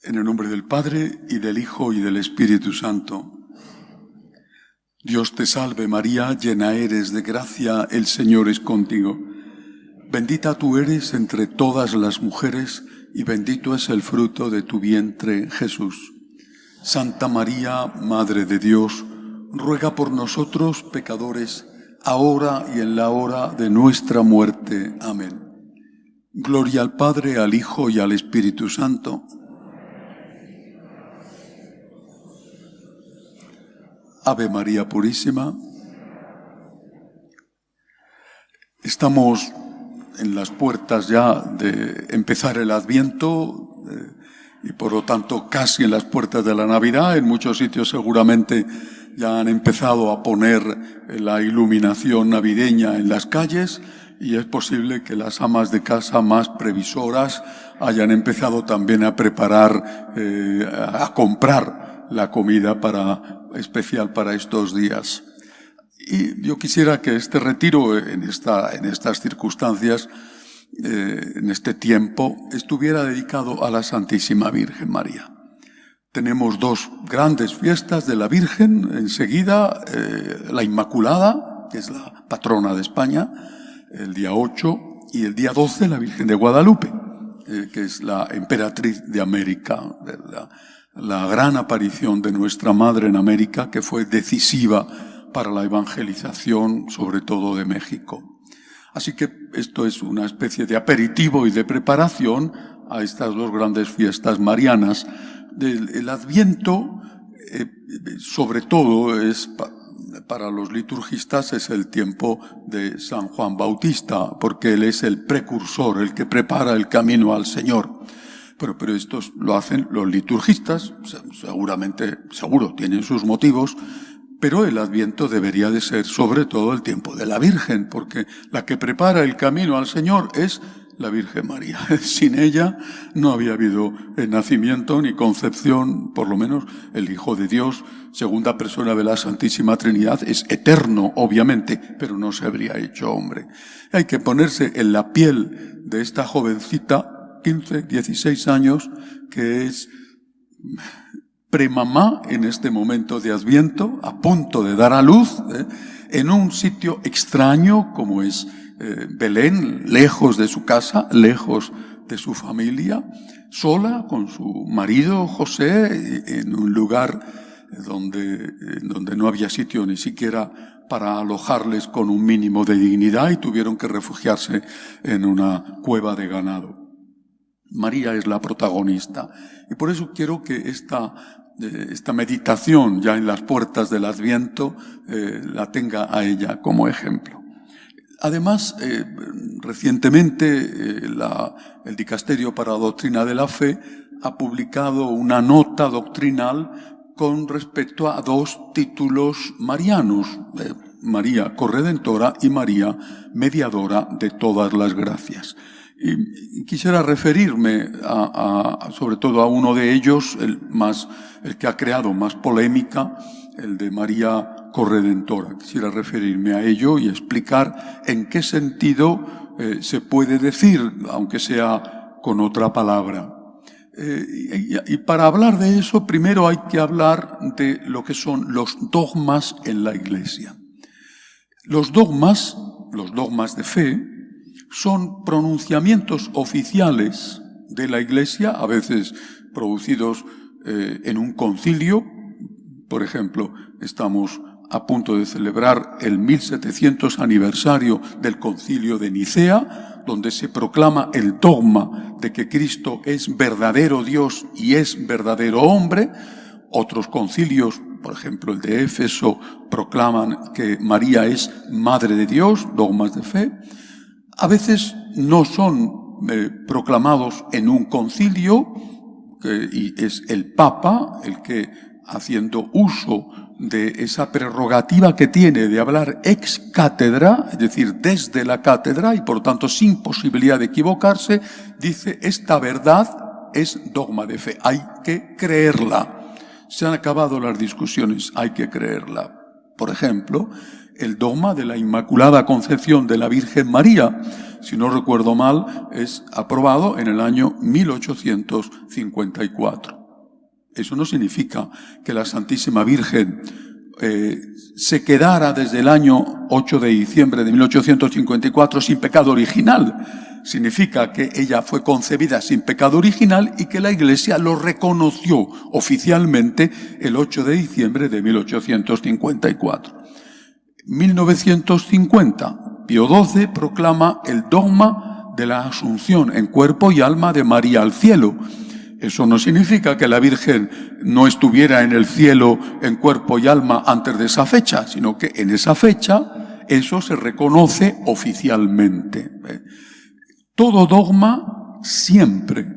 En el nombre del Padre, y del Hijo, y del Espíritu Santo. Dios te salve María, llena eres de gracia, el Señor es contigo. Bendita tú eres entre todas las mujeres, y bendito es el fruto de tu vientre, Jesús. Santa María, Madre de Dios, ruega por nosotros pecadores, ahora y en la hora de nuestra muerte. Amén. Gloria al Padre, al Hijo y al Espíritu Santo. Ave María Purísima. Estamos en las puertas ya de empezar el Adviento y por lo tanto casi en las puertas de la Navidad. En muchos sitios seguramente ya han empezado a poner la iluminación navideña en las calles y es posible que las amas de casa más previsoras hayan empezado también a preparar, a comprar la comida especial para estos días. Y yo quisiera que este retiro, en estas circunstancias, en este tiempo, estuviera dedicado a la Santísima Virgen María. Tenemos dos grandes fiestas de la Virgen, enseguida la Inmaculada, que es la patrona de España, el día 8, y el día 12 la Virgen de Guadalupe, que es la emperatriz de América, la gran aparición de nuestra Madre en América, que fue decisiva para la evangelización, sobre todo de México. Así que esto es una especie de aperitivo y de preparación a estas dos grandes fiestas marianas. El Adviento, sobre todo, para los liturgistas, es el tiempo de San Juan Bautista, porque él es el precursor, el que prepara el camino al Señor. Pero estos lo hacen los liturgistas, seguro tienen sus motivos, pero el Adviento debería de ser sobre todo el tiempo de la Virgen, porque la que prepara el camino al Señor es la Virgen María. Sin ella no había habido nacimiento ni concepción, por lo menos el Hijo de Dios, segunda persona de la Santísima Trinidad, es eterno, obviamente, pero no se habría hecho hombre. Hay que ponerse en la piel de esta jovencita, 15, 16 años, que es premamá en este momento de Adviento, a punto de dar a luz, en un sitio extraño como es Belén, lejos de su casa, lejos de su familia, sola con su marido José, en un lugar donde no había sitio ni siquiera para alojarles con un mínimo de dignidad y tuvieron que refugiarse en una cueva de ganado. María es la protagonista y por eso quiero que esta meditación ya en las puertas del Adviento la tenga a ella como ejemplo. Además, recientemente el Dicasterio para la Doctrina de la Fe ha publicado una nota doctrinal con respecto a dos títulos marianos, María Corredentora y María Mediadora de todas las gracias. Y quisiera referirme sobre todo a uno de ellos, el que ha creado más polémica, el de María Corredentora. Quisiera referirme a ello y explicar en qué sentido se puede decir, aunque sea con otra palabra. Y para hablar de eso, primero hay que hablar de lo que son los dogmas en la Iglesia. Los dogmas de fe, son pronunciamientos oficiales de la Iglesia, a veces producidos en un concilio. Por ejemplo, estamos a punto de celebrar el 1700 aniversario del Concilio de Nicea, donde se proclama el dogma de que Cristo es verdadero Dios y es verdadero hombre. Otros concilios, por ejemplo el de Éfeso, proclaman que María es Madre de Dios, dogmas de fe. A veces no son proclamados en un concilio, y es el Papa el que, haciendo uso de esa prerrogativa que tiene de hablar ex cátedra, es decir, desde la cátedra y por tanto sin posibilidad de equivocarse, dice: esta verdad es dogma de fe, hay que creerla. Se han acabado las discusiones, hay que creerla. Por ejemplo, el dogma de la Inmaculada Concepción de la Virgen María, si no recuerdo mal, es aprobado en el año 1854. Eso no significa que la Santísima Virgen se quedara desde el año 8 de diciembre de 1854 sin pecado original. Significa que ella fue concebida sin pecado original y que la Iglesia lo reconoció oficialmente el 8 de diciembre de 1854. 1950, Pío XII proclama el dogma de la Asunción en cuerpo y alma de María al cielo. Eso no significa que la Virgen no estuviera en el cielo en cuerpo y alma antes de esa fecha, sino que en esa fecha eso se reconoce oficialmente. Todo dogma siempre,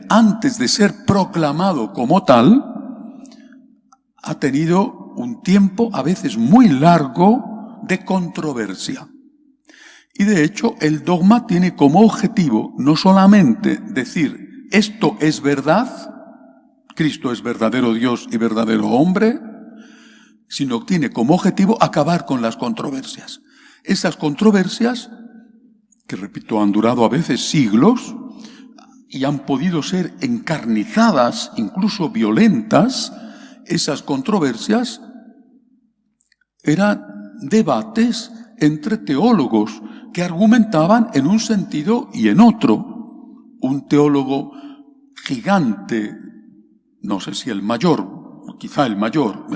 antes de ser proclamado como tal, ha tenido un tiempo a veces muy largo de controversia. Y de hecho el dogma tiene como objetivo no solamente decir esto es verdad, Cristo es verdadero Dios y verdadero hombre, sino que tiene como objetivo acabar con las controversias. Esas controversias, que repito, han durado a veces siglos y han podido ser encarnizadas, incluso violentas, esas controversias eran debates entre teólogos que argumentaban en un sentido y en otro. Un teólogo gigante, no sé si el mayor, quizá el mayor,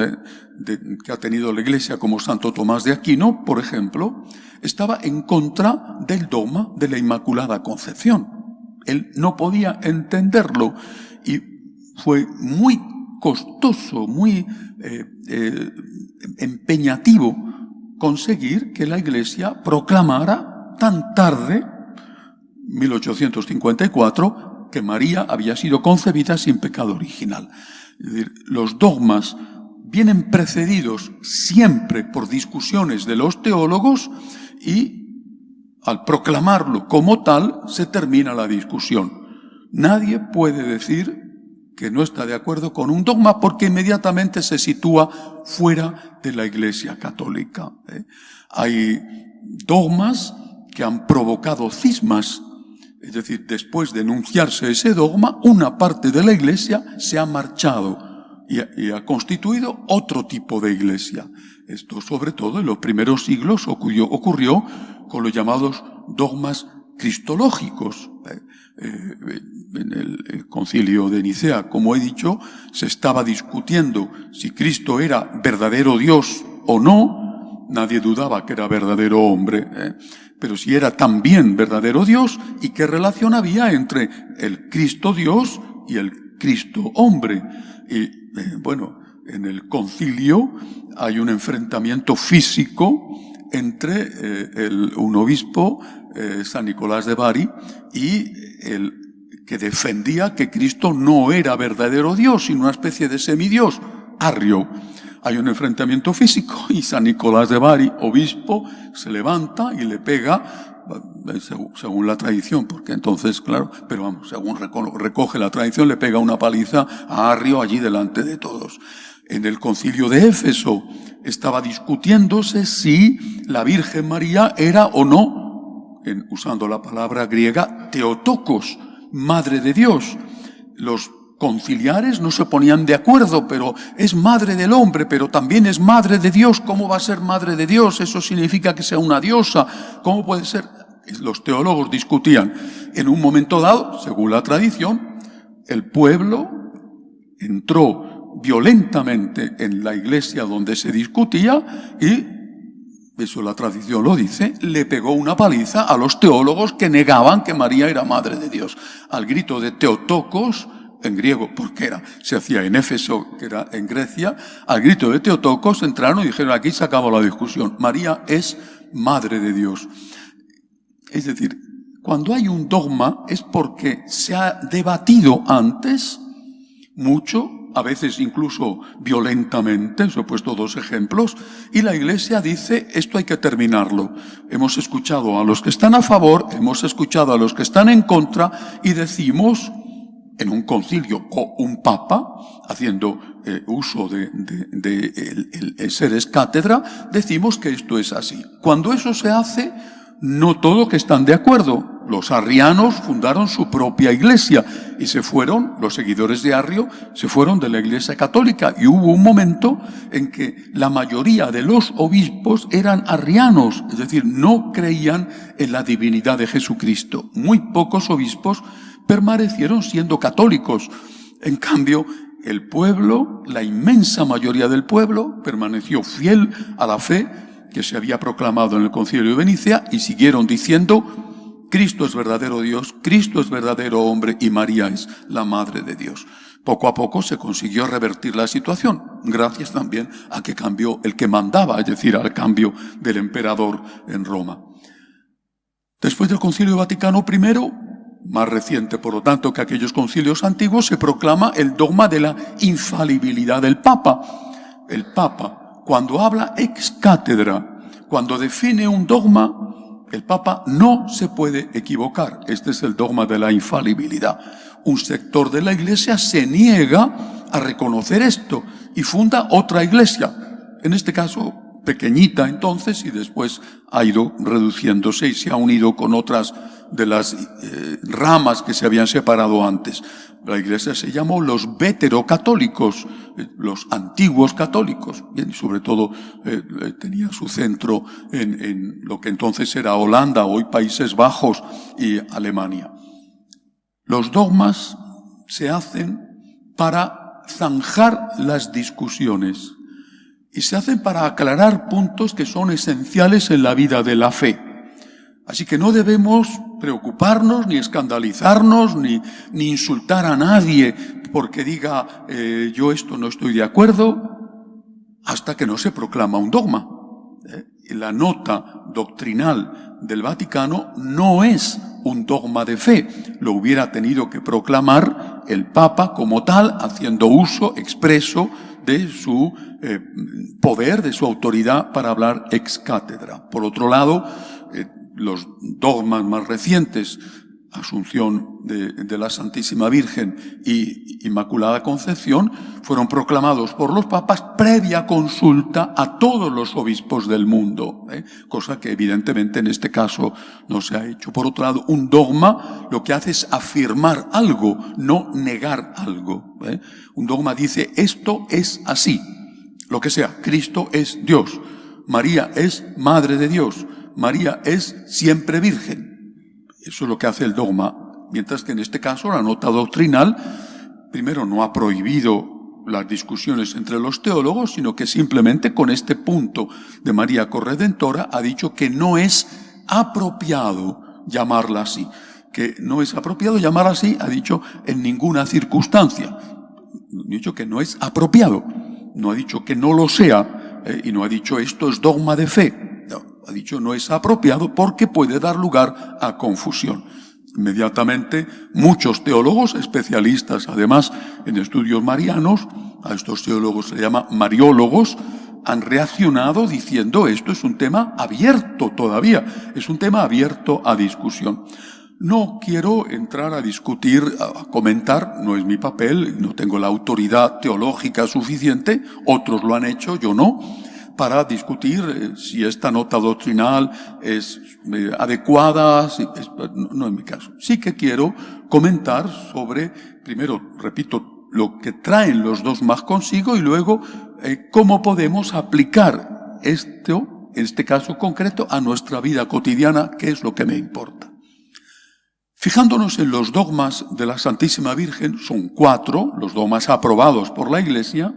que ha tenido la Iglesia, como Santo Tomás de Aquino, por ejemplo, estaba en contra del dogma de la Inmaculada Concepción. Él no podía entenderlo y fue muy costoso, muy empeñativo conseguir que la Iglesia proclamara tan tarde, 1854, que María había sido concebida sin pecado original. Es decir, los dogmas vienen precedidos siempre por discusiones de los teólogos y al proclamarlo como tal se termina la discusión. Nadie puede decir que no está de acuerdo con un dogma porque inmediatamente se sitúa fuera de la Iglesia católica. Hay dogmas que han provocado cismas. Es decir, después de enunciarse ese dogma, una parte de la Iglesia se ha marchado y ha constituido otro tipo de Iglesia. Esto, sobre todo, en los primeros siglos ocurrió con los llamados dogmas cristológicos. En el concilio de Nicea, como he dicho, se estaba discutiendo si Cristo era verdadero Dios o no. Nadie dudaba que era verdadero hombre, pero si era también verdadero Dios, y qué relación había entre el Cristo Dios y el Cristo hombre. Y bueno, en el concilio hay un enfrentamiento físico entre un obispo, San Nicolás de Bari, y el que defendía que Cristo no era verdadero Dios, sino una especie de semidios, Arrio. Hay un enfrentamiento físico y San Nicolás de Bari, obispo, se levanta y le pega, según la tradición, porque entonces, claro, pero vamos, según recoge la tradición, le pega una paliza a Arrio allí delante de todos. En el concilio de Éfeso estaba discutiéndose si la Virgen María era o no, usando la palabra griega, Theotokos, Madre de Dios. Los conciliares no se ponían de acuerdo, pero es madre del hombre, pero también es madre de Dios. ¿Cómo va a ser madre de Dios? Eso significa que sea una diosa. ¿Cómo puede ser? Los teólogos discutían. En un momento dado, según la tradición, el pueblo entró violentamente en la iglesia donde se discutía y, eso la tradición lo dice, le pegó una paliza a los teólogos que negaban que María era madre de Dios. Al grito de Theotokos, en griego, porque se hacía en Éfeso, que era en Grecia, al grito de Theotokos entraron y dijeron, aquí se acabó la discusión, María es madre de Dios. Es decir, cuando hay un dogma es porque se ha debatido antes mucho, a veces incluso violentamente, os he puesto 2 ejemplos, y la Iglesia dice, esto hay que terminarlo. Hemos escuchado a los que están a favor, hemos escuchado a los que están en contra, y decimos, en un concilio o un papa, haciendo uso el ser es cátedra, decimos que esto es así. Cuando eso se hace, no todos que están de acuerdo. Los arrianos fundaron su propia iglesia y los seguidores de Arrio se fueron de la iglesia católica, y hubo un momento en que la mayoría de los obispos eran arrianos, es decir, no creían en la divinidad de Jesucristo. Muy pocos obispos permanecieron siendo católicos. En cambio, el pueblo, la inmensa mayoría del pueblo, permaneció fiel a la fe que se había proclamado en el Concilio de Venecia, y siguieron diciendo: Cristo es verdadero Dios, Cristo es verdadero hombre y María es la Madre de Dios. Poco a poco se consiguió revertir la situación, gracias también a que cambió el que mandaba, es decir, al cambio del emperador en Roma. Después del Concilio Vaticano I, más reciente por lo tanto que aquellos concilios antiguos, se proclama el dogma de la infalibilidad del Papa. El Papa, cuando habla ex cátedra, cuando define un dogma, el Papa no se puede equivocar. Este es el dogma de la infalibilidad. Un sector de la Iglesia se niega a reconocer esto y funda otra iglesia. En este caso, pequeñita entonces, y después ha ido reduciéndose y se ha unido con otras de las ramas que se habían separado antes. La iglesia se llamó los veterocatólicos, los antiguos católicos, y sobre todo tenía su centro en lo que entonces era Holanda, hoy Países Bajos y Alemania. Los dogmas se hacen para zanjar las discusiones y se hacen para aclarar puntos que son esenciales en la vida de la fe. Así que no debemos preocuparnos, ni escandalizarnos, ni insultar a nadie porque diga yo esto no estoy de acuerdo, hasta que no se proclama un dogma. La nota doctrinal del Vaticano no es un dogma de fe. Lo hubiera tenido que proclamar el Papa como tal, haciendo uso expreso de su poder, de su autoridad para hablar ex cátedra. Por otro lado, los dogmas más recientes, Asunción de la Santísima Virgen y Inmaculada Concepción, fueron proclamados por los papas previa consulta a todos los obispos del mundo, cosa que evidentemente en este caso no se ha hecho. Por otro lado, un dogma lo que hace es afirmar algo, no negar algo. Un dogma dice: esto es así, lo que sea. Cristo es Dios, María es Madre de Dios, María es siempre virgen. Eso es lo que hace el dogma. Mientras que en este caso la nota doctrinal, primero, no ha prohibido las discusiones entre los teólogos, sino que simplemente con este punto de María Corredentora ha dicho que no es apropiado llamarla así. Que no es apropiado llamarla así, ha dicho, en ninguna circunstancia. Ha dicho que no es apropiado. No ha dicho que no lo sea, y no ha dicho esto es dogma de fe. Ha dicho no es apropiado porque puede dar lugar a confusión. Inmediatamente muchos teólogos, especialistas además en estudios marianos, a estos teólogos se llama mariólogos, han reaccionado diciendo esto es un tema abierto todavía, es un tema abierto a discusión. No quiero entrar a discutir, a comentar, no es mi papel, no tengo la autoridad teológica suficiente, otros lo han hecho, yo no, para discutir si esta nota doctrinal es adecuada, no es mi caso. Sí que quiero comentar sobre, primero, repito, lo que traen los dogmas consigo y luego cómo podemos aplicar esto, en este caso concreto, a nuestra vida cotidiana, que es lo que me importa. Fijándonos en los dogmas de la Santísima Virgen, son 4, los dogmas aprobados por la Iglesia.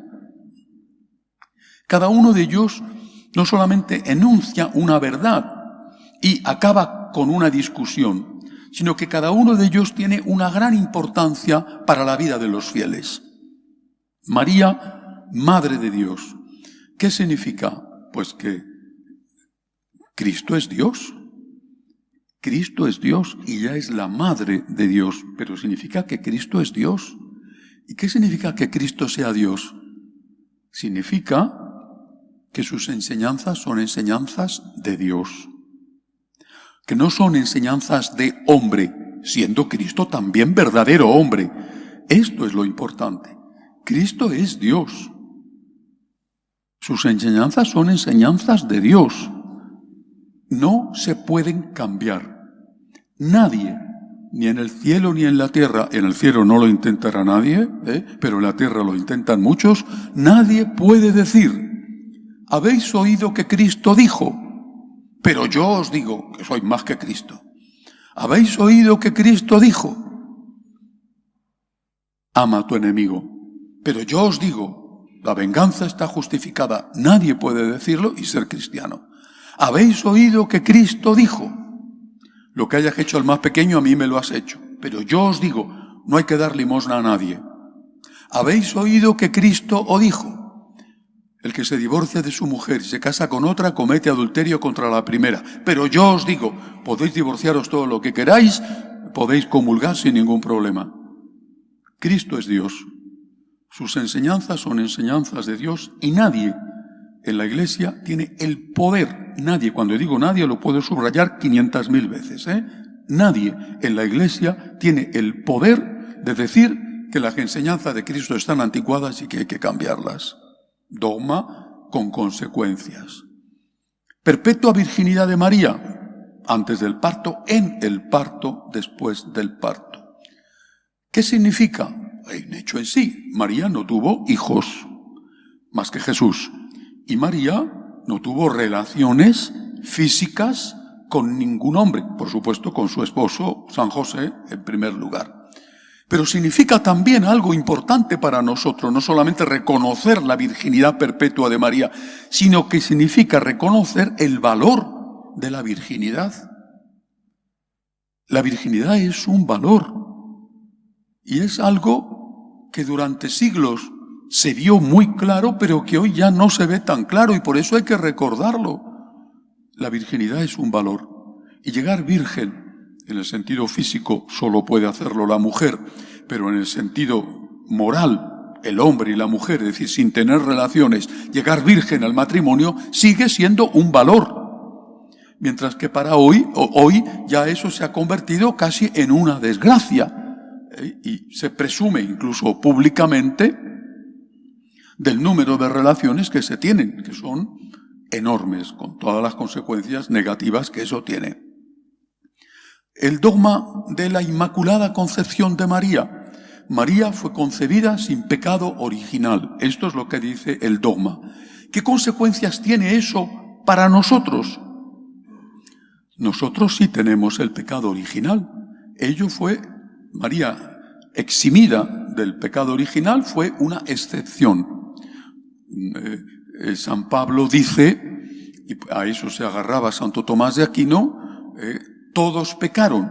Cada uno de ellos no solamente enuncia una verdad y acaba con una discusión, sino que cada uno de ellos tiene una gran importancia para la vida de los fieles. María, Madre de Dios. ¿Qué significa? Pues que Cristo es Dios. Cristo es Dios y ella es la Madre de Dios, pero significa que Cristo es Dios. ¿Y qué significa que Cristo sea Dios? Significa que sus enseñanzas son enseñanzas de Dios, que no son enseñanzas de hombre, siendo Cristo también verdadero hombre. Esto es lo importante. Cristo es Dios. Sus enseñanzas son enseñanzas de Dios. No se pueden cambiar. Nadie, ni en el cielo ni en la tierra, en el cielo no lo intentará nadie, pero en la tierra lo intentan muchos, nadie puede decir: habéis oído que Cristo dijo, pero yo os digo que soy más que Cristo. Habéis oído que Cristo dijo: ama a tu enemigo. Pero yo os digo, la venganza está justificada. Nadie puede decirlo y ser cristiano. Habéis oído que Cristo dijo: lo que hayas hecho al más pequeño, a mí me lo has hecho. Pero yo os digo, no hay que dar limosna a nadie. Habéis oído que Cristo os dijo: el que se divorcia de su mujer y se casa con otra, comete adulterio contra la primera. Pero yo os digo, podéis divorciaros todo lo que queráis, podéis comulgar sin ningún problema. Cristo es Dios. Sus enseñanzas son enseñanzas de Dios y nadie en la Iglesia tiene el poder. Nadie, cuando digo nadie, lo puedo subrayar 500.000 veces. Nadie en la Iglesia tiene el poder de decir que las enseñanzas de Cristo están anticuadas y que hay que cambiarlas. Dogma con consecuencias. Perpetua virginidad de María, antes del parto, en el parto, después del parto. ¿Qué significa? Un hecho en sí. María no tuvo hijos más que Jesús. Y María no tuvo relaciones físicas con ningún hombre. Por supuesto, con su esposo, San José, en primer lugar. Pero significa también algo importante para nosotros, no solamente reconocer la virginidad perpetua de María, sino que significa reconocer el valor de la virginidad. La virginidad es un valor y es algo que durante siglos se vio muy claro, pero que hoy ya no se ve tan claro y por eso hay que recordarlo. La virginidad es un valor y llegar virgen, en el sentido físico, solo puede hacerlo la mujer, pero en el sentido moral, el hombre y la mujer, es decir, sin tener relaciones, llegar virgen al matrimonio sigue siendo un valor. Mientras que para hoy ya eso se ha convertido casi en una desgracia. Y se presume incluso públicamente del número de relaciones que se tienen, que son enormes, con todas las consecuencias negativas que eso tiene. El dogma de la Inmaculada Concepción de María. María fue concebida sin pecado original. Esto es lo que dice el dogma. ¿Qué consecuencias tiene eso para nosotros? Nosotros sí tenemos el pecado original. María, eximida del pecado original, fue una excepción. San Pablo dice, y a eso se agarraba Santo Tomás de Aquino, todos pecaron.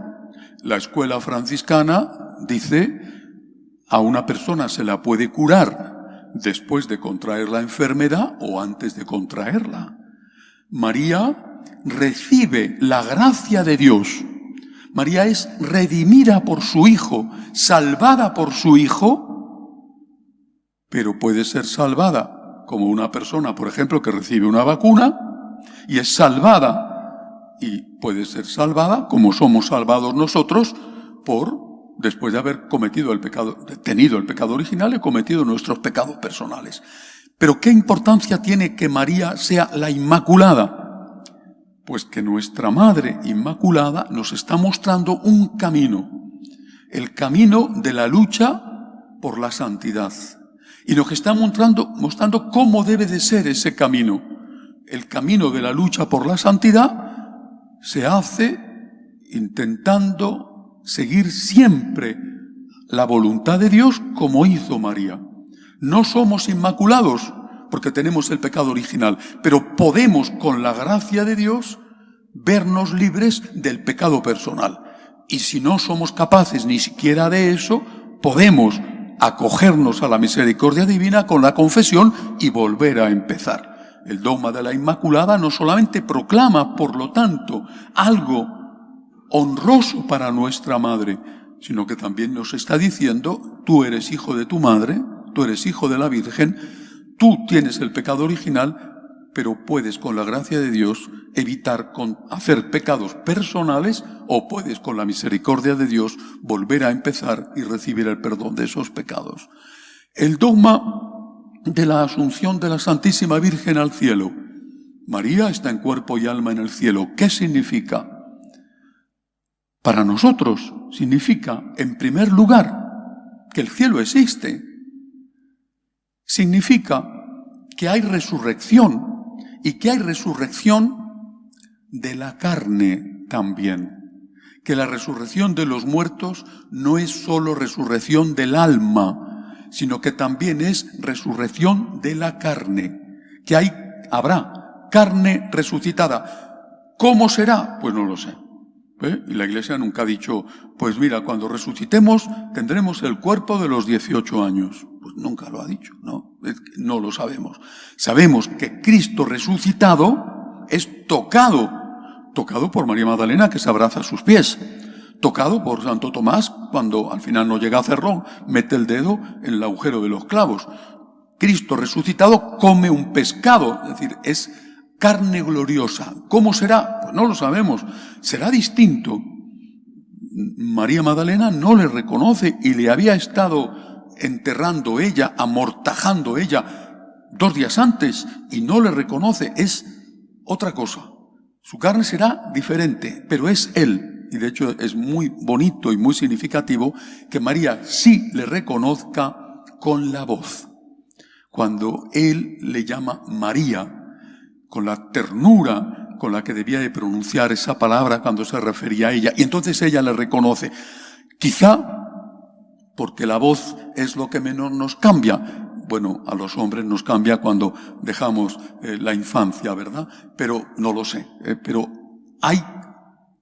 La escuela franciscana dice, a una persona se la puede curar después de contraer la enfermedad o antes de contraerla. María recibe la gracia de Dios. María es redimida por su Hijo, salvada por su Hijo, pero puede ser salvada como una persona, por ejemplo, que recibe una vacuna y es salvada, y puede ser salvada como somos salvados nosotros después de haber cometido el pecado, tenido el pecado original y cometido nuestros pecados personales. Pero ¿qué importancia tiene que María sea la Inmaculada? Pues que nuestra Madre Inmaculada nos está mostrando un camino, el camino de la lucha por la santidad. Y nos está mostrando cómo debe de ser ese camino. El camino de la lucha por la santidad se hace intentando seguir siempre la voluntad de Dios como hizo María. No somos inmaculados porque tenemos el pecado original, pero podemos, con la gracia de Dios, vernos libres del pecado personal. Y si no somos capaces ni siquiera de eso, podemos acogernos a la misericordia divina con la confesión y volver a empezar. El dogma de la Inmaculada no solamente proclama, por lo tanto, algo honroso para nuestra Madre, sino que también nos está diciendo, tú eres hijo de tu Madre, tú eres hijo de la Virgen, tú tienes el pecado original, pero puedes con la gracia de Dios evitar hacer pecados personales, o puedes con la misericordia de Dios volver a empezar y recibir el perdón de esos pecados. El dogma de la asunción de la Santísima Virgen al cielo. María está en cuerpo y alma en el cielo. ¿Qué significa? Para nosotros significa, en primer lugar, que el cielo existe. Significa que hay resurrección, y que hay resurrección de la carne también. Que la resurrección de los muertos no es solo resurrección del alma, sino que también es resurrección de la carne. Que habrá carne resucitada. ¿Cómo será? Pues no lo sé. Y la Iglesia nunca ha dicho, pues mira, cuando resucitemos tendremos el cuerpo de los 18 años. Pues nunca lo ha dicho, ¿no? No lo sabemos. Sabemos que Cristo resucitado es tocado por María Magdalena, que se abraza a sus pies, tocado por Santo Tomás, cuando al final no llega a cerrón, mete el dedo en el agujero de los clavos. Cristo resucitado come un pescado, es decir, es carne gloriosa. ¿Cómo será? Pues no lo sabemos. Será distinto. María Magdalena no le reconoce y le había estado enterrando ella, amortajando ella 2 días antes y no le reconoce. Es otra cosa. Su carne será diferente, pero es él. Y de hecho es muy bonito y muy significativo que María sí le reconozca con la voz. Cuando él le llama María, con la ternura con la que debía de pronunciar esa palabra cuando se refería a ella. Y entonces ella le reconoce. Quizá porque la voz es lo que menos nos cambia. Bueno, a los hombres nos cambia cuando dejamos la infancia, ¿verdad? Pero no lo sé. Pero hay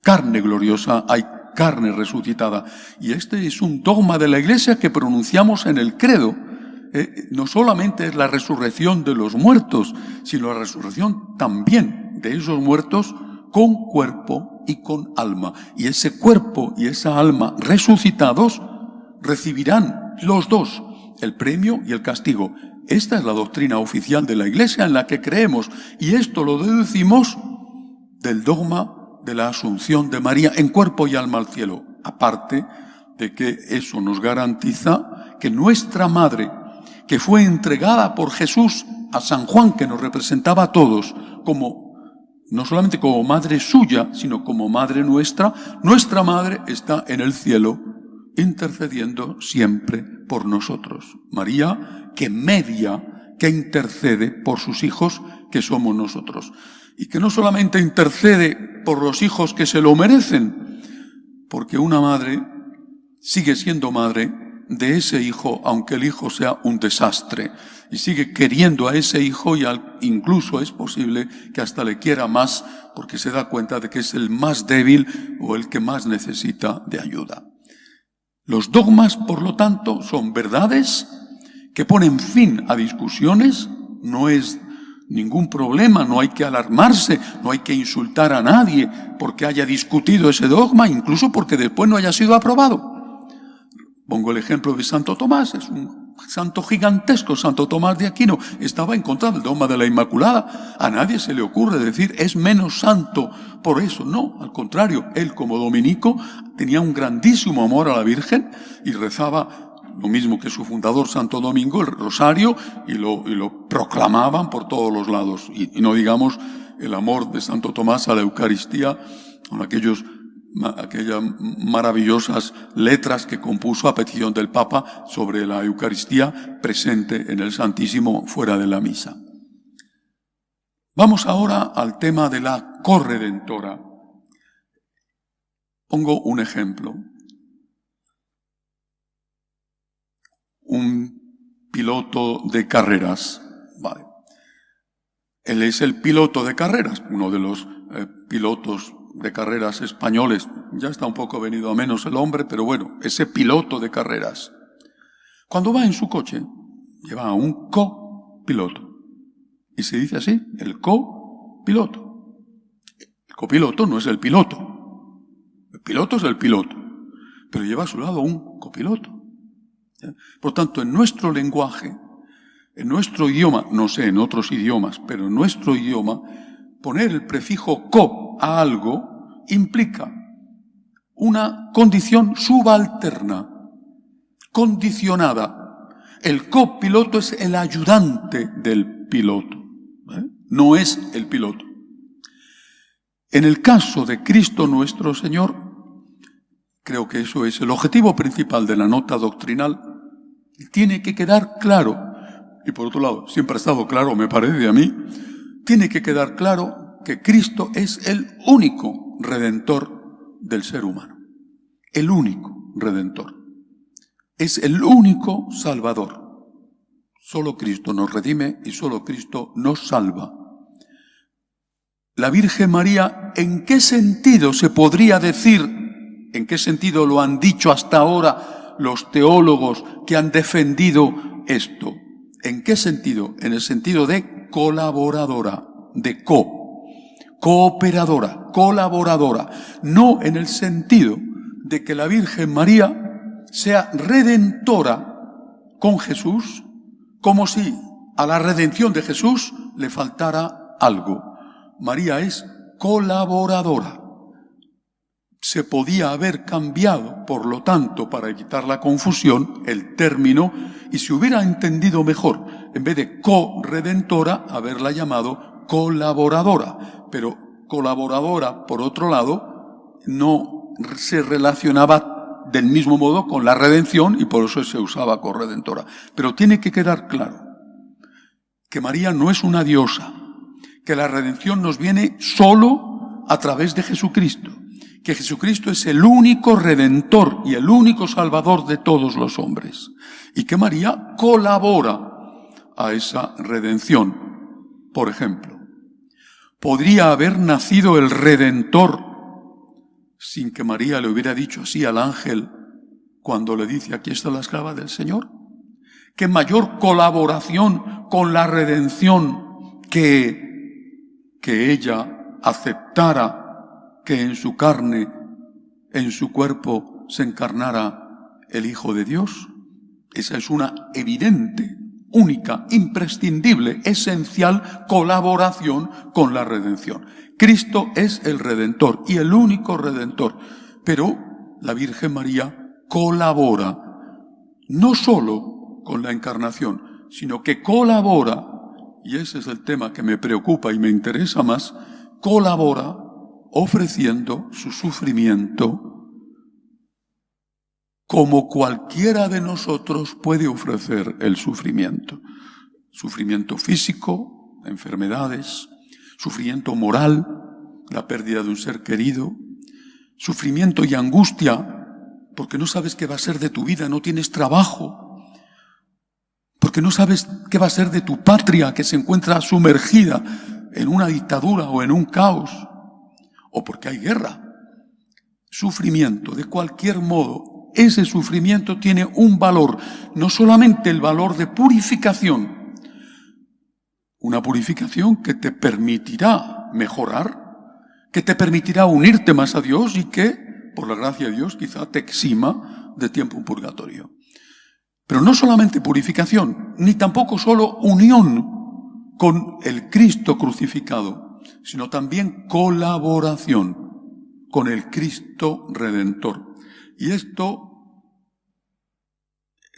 carne gloriosa, hay carne resucitada. Y este es un dogma de la Iglesia que pronunciamos en el credo. No solamente es la resurrección de los muertos, sino la resurrección también de esos muertos con cuerpo y con alma. Y ese cuerpo y esa alma resucitados recibirán los dos el premio y el castigo. Esta es la doctrina oficial de la Iglesia en la que creemos, y esto lo deducimos del dogma de la asunción de María en cuerpo y alma al cielo. Aparte de que eso nos garantiza que nuestra madre, que fue entregada por Jesús a San Juan, que nos representaba a todos, no solamente como madre suya, sino como madre nuestra madre está en el cielo, intercediendo siempre por nosotros. María, que media, que intercede por sus hijos, que somos nosotros. Y que no solamente intercede por los hijos que se lo merecen, porque una madre sigue siendo madre de ese hijo, aunque el hijo sea un desastre, y sigue queriendo a ese hijo, y incluso es posible que hasta le quiera más, porque se da cuenta de que es el más débil o el que más necesita de ayuda. Los dogmas, por lo tanto, son verdades que ponen fin a discusiones. No es ningún problema, no hay que alarmarse, no hay que insultar a nadie porque haya discutido ese dogma, incluso porque después no haya sido aprobado. Pongo el ejemplo de Santo Tomás, es un santo gigantesco. Santo Tomás de Aquino estaba en contra del dogma de la Inmaculada. A nadie se le ocurre decir es menos santo por eso. No, al contrario, él como dominico tenía un grandísimo amor a la Virgen y rezaba lo mismo que su fundador Santo Domingo, el rosario, y lo proclamaban por todos los lados. Y no digamos el amor de Santo Tomás a la Eucaristía, con aquellas maravillosas letras que compuso a petición del Papa sobre la Eucaristía presente en el Santísimo fuera de la misa. Vamos ahora al tema de la corredentora. Pongo un ejemplo. Un piloto de carreras. Vale. Él es el piloto de carreras, uno de los pilotos de carreras españoles. Ya está un poco venido a menos el hombre, pero bueno, ese piloto de carreras. Cuando va en su coche, lleva a un copiloto. Y se dice así, el copiloto. El copiloto no es el piloto. El piloto es el piloto. Pero lleva a su lado un copiloto. ¿Ya? Por tanto, en nuestro lenguaje, En nuestro idioma, no sé en otros idiomas, pero en nuestro idioma, poner el prefijo co a algo implica una condición subalterna, condicionada. El copiloto es el ayudante del piloto, no es el piloto. En el caso de Cristo nuestro Señor, creo que eso es el objetivo principal de la nota doctrinal. Tiene que quedar claro, y por otro lado, siempre ha estado claro, me parece a mí, tiene que quedar claro que Cristo es el único redentor del ser humano. El único redentor. Es el único salvador. Solo Cristo nos redime y solo Cristo nos salva. La Virgen María, ¿en qué sentido se podría decir, en qué sentido lo han dicho hasta ahora los teólogos que han defendido esto? ¿En qué sentido? En el sentido de colaboradora, de cooperadora, colaboradora. No en el sentido de que la Virgen María sea redentora con Jesús, como si a la redención de Jesús le faltara algo. María es colaboradora. Se podía haber cambiado, por lo tanto, para evitar la confusión, el término, y se hubiera entendido mejor, en vez de co-redentora, haberla llamado colaboradora. Pero colaboradora, por otro lado, no se relacionaba del mismo modo con la redención y por eso se usaba corredentora. Pero tiene que quedar claro que María no es una diosa, que la redención nos viene solo a través de Jesucristo, que Jesucristo es el único redentor y el único salvador de todos los hombres, y que María colabora a esa redención. Por ejemplo, ¿podría haber nacido el Redentor sin que María le hubiera dicho así al ángel cuando le dice, aquí está la esclava del Señor? ¿Qué mayor colaboración con la redención que ella aceptara que en su carne, en su cuerpo, se encarnara el Hijo de Dios? Esa es una evidente, única, imprescindible, esencial colaboración con la redención. Cristo es el Redentor y el único Redentor, pero la Virgen María colabora no solo con la encarnación, sino que colabora, y ese es el tema que me preocupa y me interesa más, colabora ofreciendo su sufrimiento como cualquiera de nosotros puede ofrecer el sufrimiento. Sufrimiento físico, enfermedades, sufrimiento moral, la pérdida de un ser querido, sufrimiento y angustia porque no sabes qué va a ser de tu vida, no tienes trabajo, porque no sabes qué va a ser de tu patria que se encuentra sumergida en una dictadura o en un caos, o porque hay guerra. Sufrimiento, de cualquier modo, ese sufrimiento tiene un valor, no solamente el valor de purificación, una purificación que te permitirá mejorar, que te permitirá unirte más a Dios y que, por la gracia de Dios, quizá te exima de tiempo en purgatorio. Pero no solamente purificación, ni tampoco solo unión con el Cristo crucificado, sino también colaboración con el Cristo Redentor. Y esto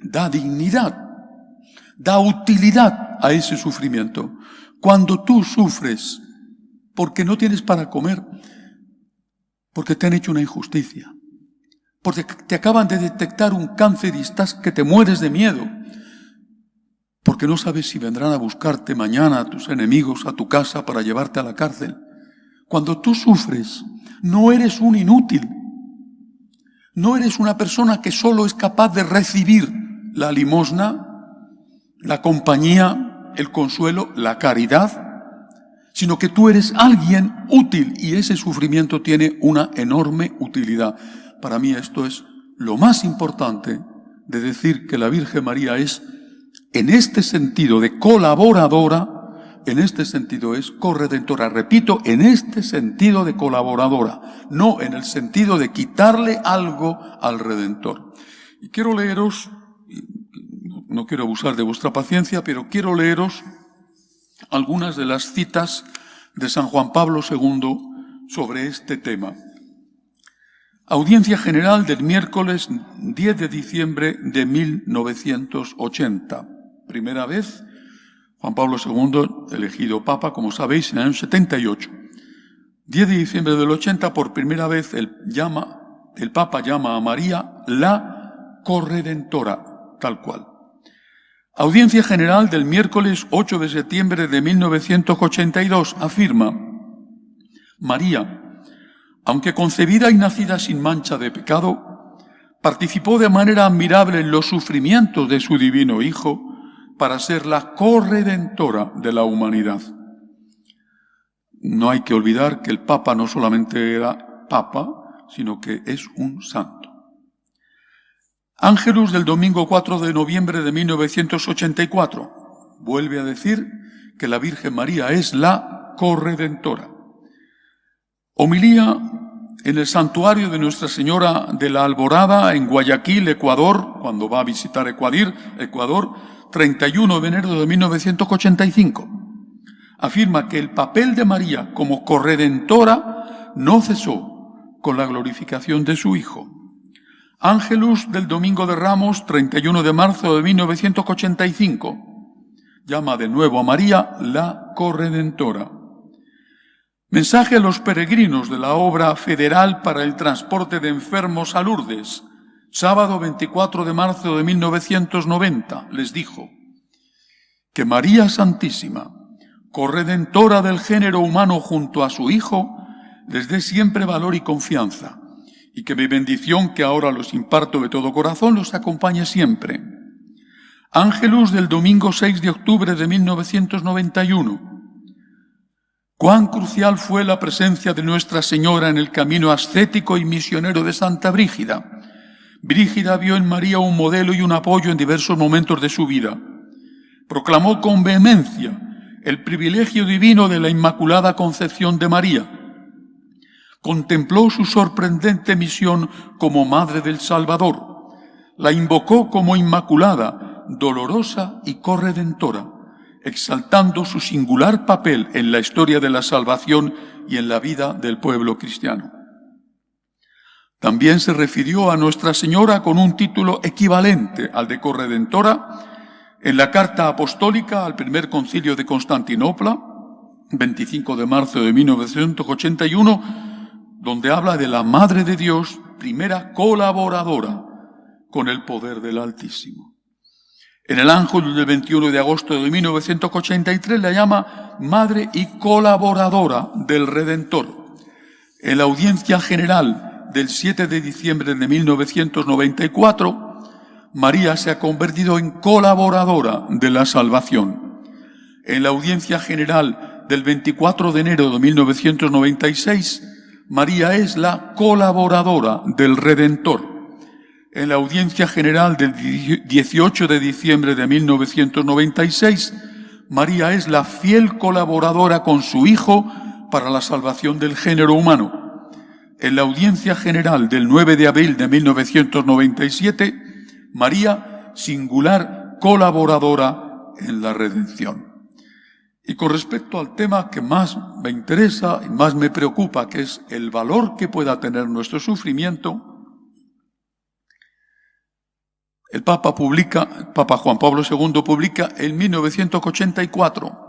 da dignidad, da utilidad a ese sufrimiento. Cuando tú sufres porque no tienes para comer, porque te han hecho una injusticia, porque te acaban de detectar un cáncer y estás que te mueres de miedo, porque no sabes si vendrán a buscarte mañana tus enemigos a tu casa para llevarte a la cárcel. Cuando tú sufres, no eres un inútil, no eres una persona que solo es capaz de recibir la limosna, la compañía, el consuelo, la caridad, sino que tú eres alguien útil y ese sufrimiento tiene una enorme utilidad. Para mí esto es lo más importante de decir que la Virgen María es, en este sentido de colaboradora, en este sentido es corredentora. Repito, en este sentido de colaboradora, no en el sentido de quitarle algo al Redentor. Y quiero leeros, no quiero abusar de vuestra paciencia, pero quiero leeros algunas de las citas de San Juan Pablo II sobre este tema. Audiencia General del miércoles 10 de diciembre de 1980. Primera vez, Juan Pablo II, elegido Papa, como sabéis, en el año 78. 10 de diciembre del 80, por primera vez, el Papa llama a María la corredentora, tal cual. Audiencia General del miércoles 8 de septiembre de 1982 afirma: María, aunque concebida y nacida sin mancha de pecado, participó de manera admirable en los sufrimientos de su divino Hijo para ser la corredentora de la humanidad. No hay que olvidar que el Papa no solamente era Papa, sino que es un santo. Ángelus del domingo 4 de noviembre de 1984 vuelve a decir que la Virgen María es la corredentora. Homilía en el santuario de Nuestra Señora de la Alborada en Guayaquil, Ecuador, cuando va a visitar Ecuador, 31 de enero de 1985. Afirma que el papel de María como corredentora no cesó con la glorificación de su Hijo. Ángelus del Domingo de Ramos, 31 de marzo de 1985. Llama de nuevo a María la corredentora. Mensaje a los peregrinos de la obra federal para el transporte de enfermos a Lourdes, sábado 24 de marzo de 1990, les dijo: que María Santísima, corredentora del género humano junto a su Hijo, les dé siempre valor y confianza, y que mi bendición, que ahora los imparto de todo corazón, los acompañe siempre. Ángelus del domingo 6 de octubre de 1991. Cuán crucial fue la presencia de Nuestra Señora en el camino ascético y misionero de Santa Brígida. Brígida vio en María un modelo y un apoyo en diversos momentos de su vida. Proclamó con vehemencia el privilegio divino de la Inmaculada Concepción de María. Contempló su sorprendente misión como Madre del Salvador. La invocó como Inmaculada, dolorosa y corredentora, exaltando su singular papel en la historia de la salvación y en la vida del pueblo cristiano. También se refirió a Nuestra Señora con un título equivalente al de corredentora en la carta apostólica al primer concilio de Constantinopla, 25 de marzo de 1981, donde habla de la Madre de Dios, primera colaboradora con el poder del Altísimo. En el Ángelus del 21 de agosto de 1983 la llama Madre y colaboradora del Redentor. En la Audiencia General del 7 de diciembre de 1994, María se ha convertido en colaboradora de la salvación. En la Audiencia General del 24 de enero de 1996, María es la colaboradora del Redentor. En la Audiencia General del 18 de diciembre de 1996, María es la fiel colaboradora con su Hijo para la salvación del género humano. En la Audiencia General del 9 de abril de 1997, María, singular colaboradora en la redención. Y con respecto al tema que más me interesa y más me preocupa, que es el valor que pueda tener nuestro sufrimiento, el Papa Juan Pablo II publica en 1984,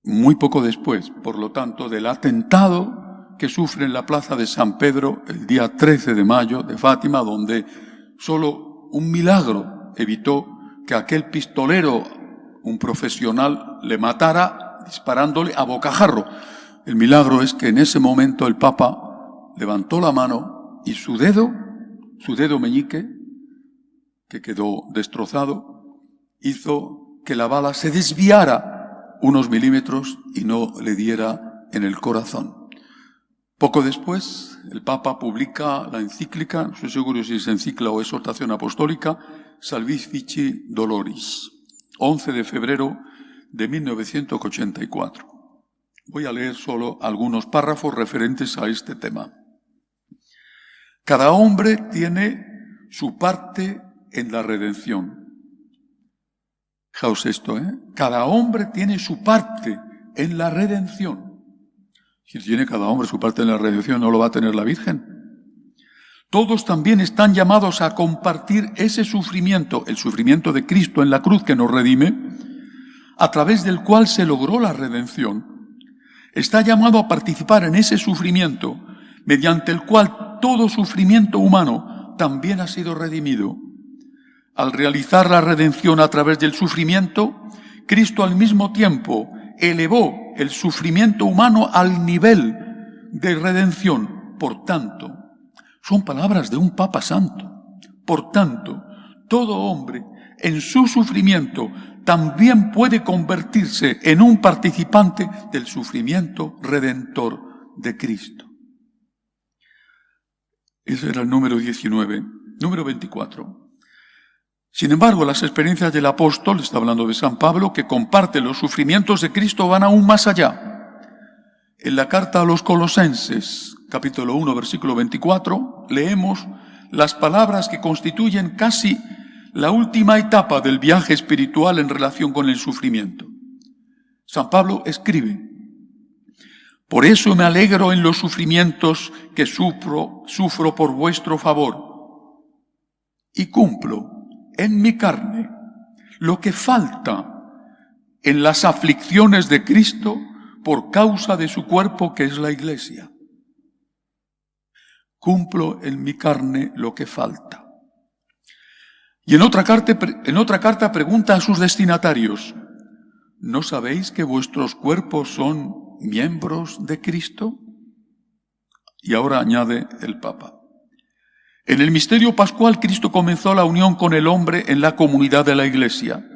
muy poco después, por lo tanto, del atentado que sufre en la plaza de San Pedro el día 13 de mayo de Fátima, donde solo un milagro evitó que aquel pistolero, un profesional, le matara disparándole a bocajarro. El milagro es que en ese momento el Papa levantó la mano y su dedo meñique, que quedó destrozado, hizo que la bala se desviara unos milímetros y no le diera en el corazón. Poco después, el Papa publica la encíclica, no estoy seguro si es encíclica o exhortación apostólica, Salvifici Doloris, 11 de febrero de 1984. Voy a leer solo algunos párrafos referentes a este tema. Cada hombre tiene su parte en la redención. Fijaos esto, Cada hombre tiene su parte en la redención. Si tiene cada hombre su parte en la redención, ¿no lo va a tener la Virgen? Todos también están llamados a compartir ese sufrimiento, el sufrimiento de Cristo en la cruz que nos redime, a través del cual se logró la redención. Está llamado a participar en ese sufrimiento, mediante el cual todo sufrimiento humano también ha sido redimido. Al realizar la redención a través del sufrimiento, Cristo al mismo tiempo elevó el sufrimiento humano al nivel de redención. Por tanto, son palabras de un Papa Santo. Por tanto, todo hombre en su sufrimiento también puede convertirse en un participante del sufrimiento redentor de Cristo. Ese era el número 19. Número 24. Sin embargo, las experiencias del apóstol, está hablando de San Pablo, que comparte los sufrimientos de Cristo, van aún más allá. En la carta a los Colosenses, capítulo 1, versículo 24, leemos las palabras que constituyen casi la última etapa del viaje espiritual en relación con el sufrimiento. San Pablo escribe: por eso me alegro en los sufrimientos que sufro por vuestro favor, y cumplo en mi carne lo que falta en las aflicciones de Cristo por causa de su cuerpo, que es la Iglesia. Cumplo en mi carne lo que falta. Y en otra carta pregunta a sus destinatarios: ¿no sabéis que vuestros cuerpos son miembros de Cristo? Y ahora añade el Papa: en el misterio pascual, Cristo comenzó la unión con el hombre en la comunidad de la Iglesia.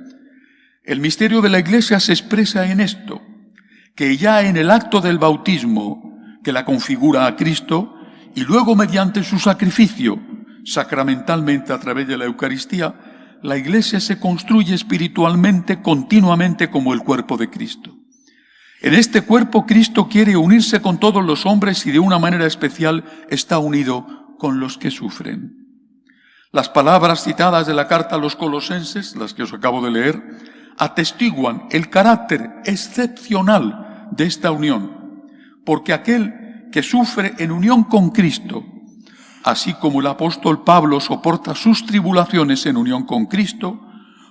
El misterio de la Iglesia se expresa en esto, que ya en el acto del bautismo, que la configura a Cristo, y luego mediante su sacrificio, sacramentalmente a través de la Eucaristía, la Iglesia se construye espiritualmente continuamente como el cuerpo de Cristo. En este cuerpo, Cristo quiere unirse con todos los hombres y de una manera especial está unido con los que sufren. Las palabras citadas de la carta a los Colosenses, las que os acabo de leer, atestiguan el carácter excepcional de esta unión, porque aquel que sufre en unión con Cristo, así como el apóstol Pablo soporta sus tribulaciones en unión con Cristo,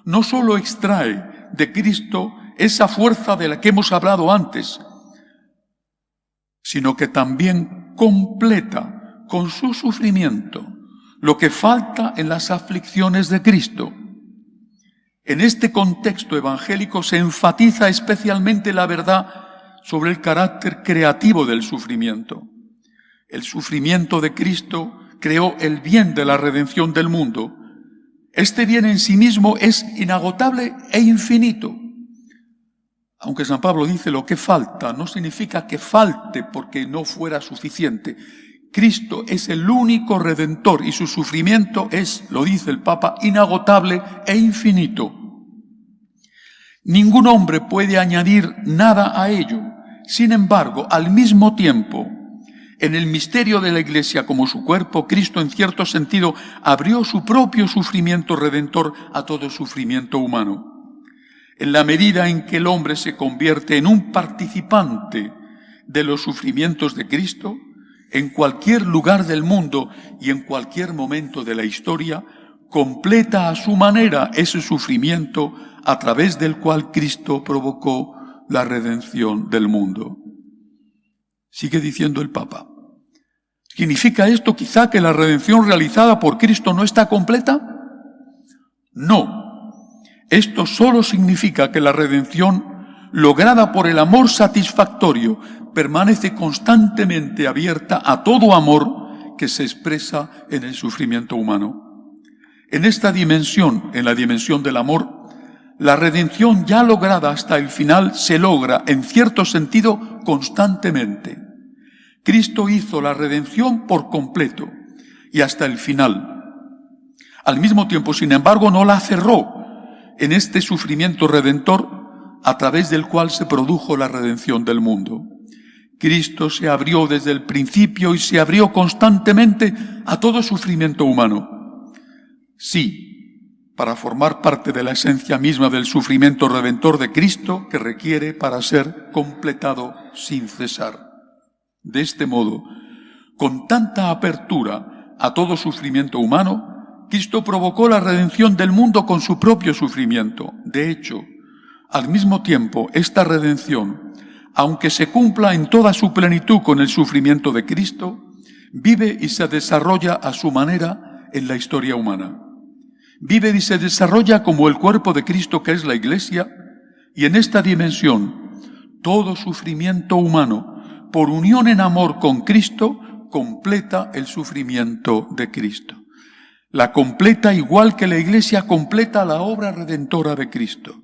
no solo extrae de Cristo esa fuerza de la que hemos hablado antes, sino que también completa con su sufrimiento lo que falta en las aflicciones de Cristo. En este contexto evangélico se enfatiza especialmente la verdad sobre el carácter creativo del sufrimiento. El sufrimiento de Cristo creó el bien de la redención del mundo. Este bien en sí mismo es inagotable e infinito. Aunque San Pablo dice lo que falta, no significa que falte porque no fuera suficiente. Cristo es el único redentor y su sufrimiento es, lo dice el Papa, inagotable e infinito. Ningún hombre puede añadir nada a ello. Sin embargo, al mismo tiempo, en el misterio de la Iglesia como su cuerpo, Cristo en cierto sentido abrió su propio sufrimiento redentor a todo sufrimiento humano. En la medida en que el hombre se convierte en un participante de los sufrimientos de Cristo, en cualquier lugar del mundo y en cualquier momento de la historia, completa a su manera ese sufrimiento a través del cual Cristo provocó la redención del mundo. Sigue diciendo el Papa: ¿significa esto quizá que la redención realizada por Cristo no está completa? No. Esto solo significa que la redención lograda por el amor satisfactorio permanece constantemente abierta a todo amor que se expresa en el sufrimiento humano. En esta dimensión, en la dimensión del amor, la redención ya lograda hasta el final se logra, en cierto sentido, constantemente. Cristo hizo la redención por completo y hasta el final. Al mismo tiempo, sin embargo, no la cerró en este sufrimiento redentor a través del cual se produjo la redención del mundo. Cristo se abrió desde el principio y se abrió constantemente a todo sufrimiento humano. Sí, para formar parte de la esencia misma del sufrimiento redentor de Cristo que requiere para ser completado sin cesar. De este modo, con tanta apertura a todo sufrimiento humano, Cristo provocó la redención del mundo con su propio sufrimiento. De hecho, al mismo tiempo, esta redención, aunque se cumpla en toda su plenitud con el sufrimiento de Cristo, vive y se desarrolla a su manera en la historia humana. Vive y se desarrolla como el cuerpo de Cristo que es la Iglesia, y en esta dimensión, todo sufrimiento humano, por unión en amor con Cristo, completa el sufrimiento de Cristo. La completa igual que la Iglesia completa la obra redentora de Cristo.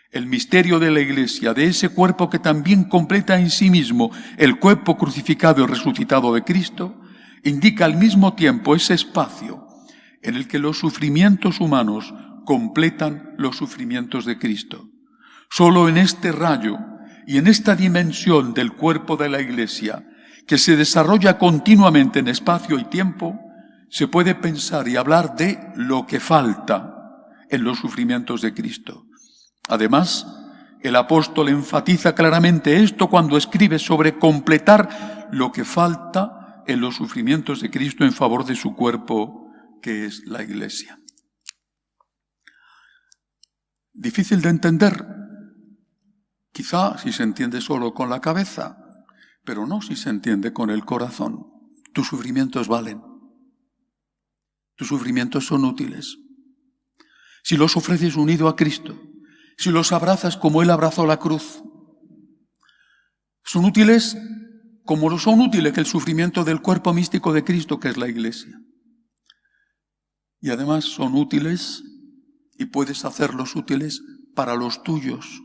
El misterio de la Iglesia, de ese cuerpo que también completa en sí mismo el cuerpo crucificado y resucitado de Cristo, indica al mismo tiempo ese espacio en el que los sufrimientos humanos completan los sufrimientos de Cristo. Solo en este rayo y en esta dimensión del cuerpo de la Iglesia, que se desarrolla continuamente en espacio y tiempo, se puede pensar y hablar de lo que falta en los sufrimientos de Cristo. Además, el apóstol enfatiza claramente esto cuando escribe sobre completar lo que falta en los sufrimientos de Cristo en favor de su cuerpo, que es la Iglesia. Difícil de entender, quizá si se entiende solo con la cabeza, pero no si se entiende con el corazón. Tus sufrimientos valen. Tus sufrimientos son útiles. Si los ofreces unido a Cristo, si los abrazas como Él abrazó la cruz, son útiles como lo son útiles el sufrimiento del cuerpo místico de Cristo, que es la Iglesia. Y además son útiles y puedes hacerlos útiles para los tuyos.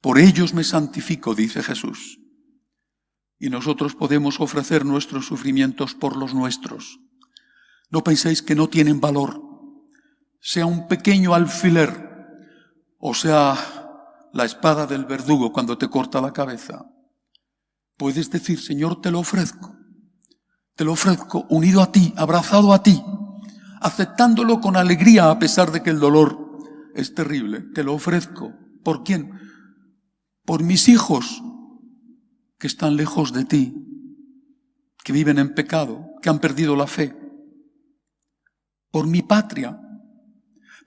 Por ellos me santifico, dice Jesús. Y nosotros podemos ofrecer nuestros sufrimientos por los nuestros. No penséis que no tienen valor. Sea un pequeño alfiler, o sea la espada del verdugo cuando te corta la cabeza. Puedes decir, Señor, te lo ofrezco unido a ti, abrazado a ti, aceptándolo con alegría a pesar de que el dolor es terrible. Te lo ofrezco. ¿Por quién? Por mis hijos que están lejos de ti, que viven en pecado, que han perdido la fe. Por mi patria,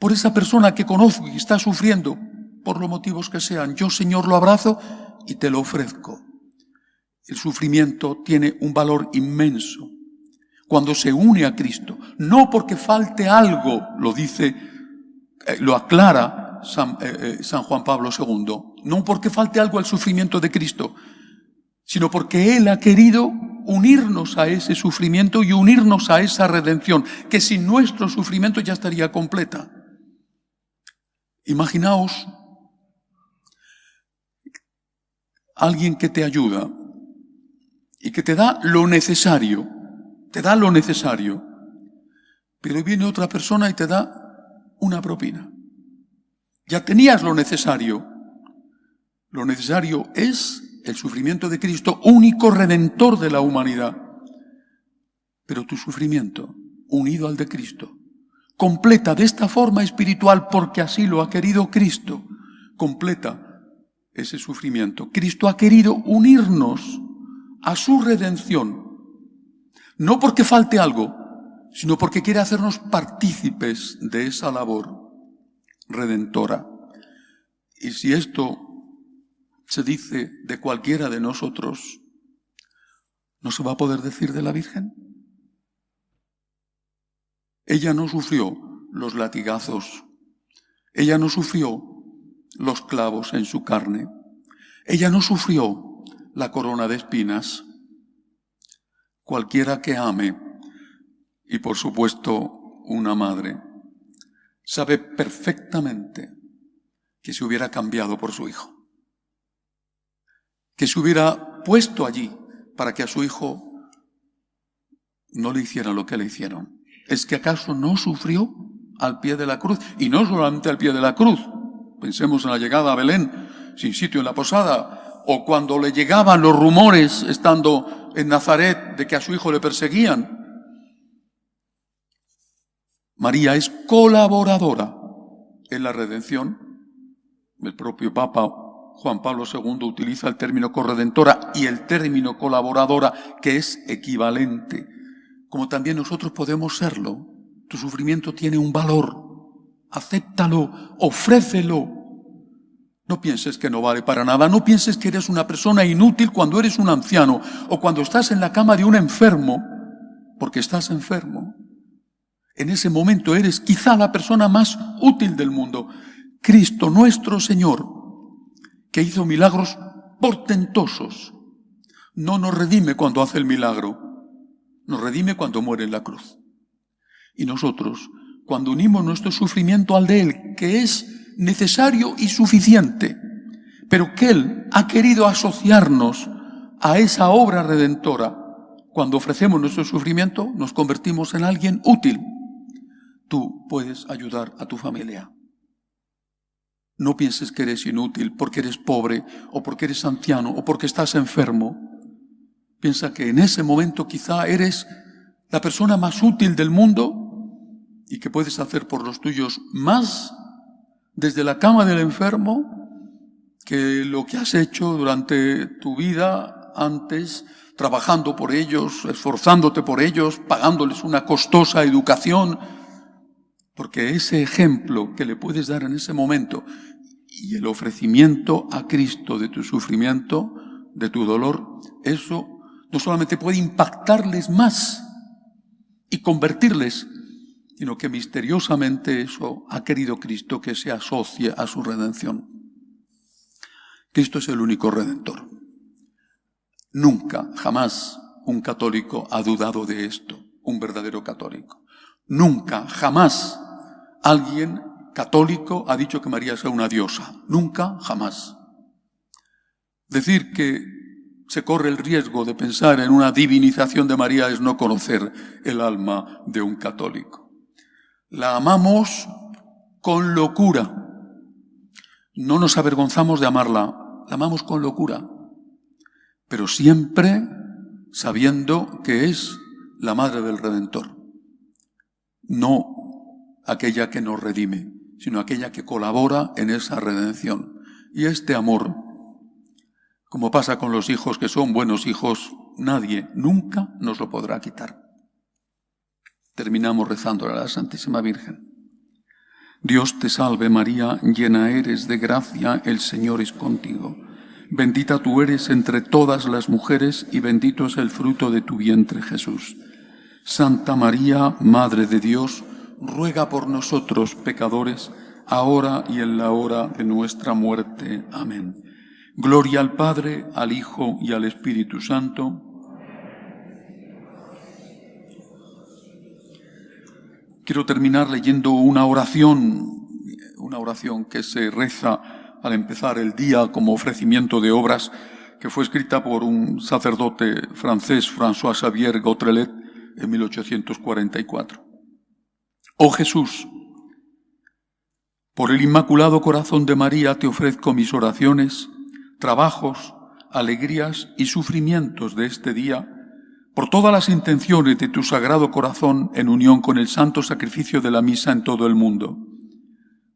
por esa persona que conozco y está sufriendo, por los motivos que sean. Yo, Señor, lo abrazo y te lo ofrezco. El sufrimiento tiene un valor inmenso cuando se une a Cristo. No porque falte algo, lo aclara San Juan Pablo II. No porque falte algo al sufrimiento de Cristo, sino porque Él ha querido unirnos a ese sufrimiento y unirnos a esa redención, que sin nuestro sufrimiento ya estaría completa. Imaginaos alguien que te ayuda y que te da lo necesario, pero viene otra persona y te da una propina. Ya tenías lo necesario. Lo necesario es el sufrimiento de Cristo, único redentor de la humanidad. Pero tu sufrimiento, unido al de Cristo, completa de esta forma espiritual, porque así lo ha querido Cristo, completa ese sufrimiento. Cristo ha querido unirnos a su redención, no porque falte algo, sino porque quiere hacernos partícipes de esa labor redentora. Y si esto se dice de cualquiera de nosotros, ¿no se va a poder decir de la Virgen? Ella no sufrió los latigazos, ella no sufrió los clavos en su carne, ella no sufrió la corona de espinas. Cualquiera que ame, y por supuesto una madre, sabe perfectamente que se hubiera cambiado por su hijo, que se hubiera puesto allí para que a su hijo no le hicieran lo que le hicieron. ¿Es que acaso no sufrió al pie de la cruz? Y no solamente al pie de la cruz. Pensemos en la llegada a Belén, sin sitio en la posada, o cuando le llegaban los rumores, estando en Nazaret, de que a su hijo le perseguían. María es colaboradora en la redención. El propio Papa Juan Pablo II utiliza el término corredentora y el término colaboradora, que es equivalente, como también nosotros podemos serlo. Tu sufrimiento tiene un valor, acéptalo, ofrécelo. No pienses que no vale para nada, no pienses que eres una persona inútil cuando eres un anciano o cuando estás en la cama de un enfermo, porque estás enfermo. En ese momento eres quizá la persona más útil del mundo. Cristo nuestro Señor, que hizo milagros portentosos, no nos redime cuando hace el milagro, nos redime cuando muere en la cruz. Y nosotros, cuando unimos nuestro sufrimiento al de Él, que es necesario y suficiente, pero que Él ha querido asociarnos a esa obra redentora, cuando ofrecemos nuestro sufrimiento, nos convertimos en alguien útil. Tú puedes ayudar a tu familia. No pienses que eres inútil porque eres pobre o porque eres anciano o porque estás enfermo. Piensa que en ese momento quizá eres la persona más útil del mundo y que puedes hacer por los tuyos más desde la cama del enfermo que lo que has hecho durante tu vida antes, trabajando por ellos, esforzándote por ellos, pagándoles una costosa educación. Porque ese ejemplo que le puedes dar en ese momento y el ofrecimiento a Cristo de tu sufrimiento, de tu dolor, eso no solamente puede impactarles más y convertirles, sino que misteriosamente eso ha querido Cristo que se asocie a su redención. Cristo es el único redentor. Nunca, jamás un católico ha dudado de esto, un verdadero católico. Nunca, jamás alguien católico ha dicho que María sea una diosa. Nunca, jamás. Decir que se corre el riesgo de pensar en una divinización de María es no conocer el alma de un católico. La amamos con locura. No nos avergonzamos de amarla. La amamos con locura. Pero siempre sabiendo que es la madre del Redentor. No aquella que nos redime, sino aquella que colabora en esa redención. Y este amor, como pasa con los hijos que son buenos hijos, nadie nunca nos lo podrá quitar. Terminamos rezando a la Santísima Virgen. Dios te salve María, llena eres de gracia, el Señor es contigo. Bendita tú eres entre todas las mujeres y bendito es el fruto de tu vientre Jesús. Santa María, Madre de Dios, ruega por nosotros pecadores, ahora y en la hora de nuestra muerte. Amén. Gloria al Padre, al Hijo y al Espíritu Santo. Quiero terminar leyendo una oración que se reza al empezar el día como ofrecimiento de obras, que fue escrita por un sacerdote francés, François Xavier Gautrelet, en 1844. Oh Jesús, por el Inmaculado Corazón de María te ofrezco mis oraciones, trabajos, alegrías y sufrimientos de este día, por todas las intenciones de tu Sagrado Corazón en unión con el santo sacrificio de la misa en todo el mundo,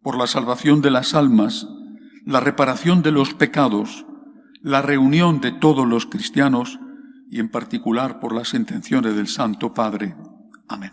por la salvación de las almas, la reparación de los pecados, la reunión de todos los cristianos y en particular por las intenciones del Santo Padre. Amén.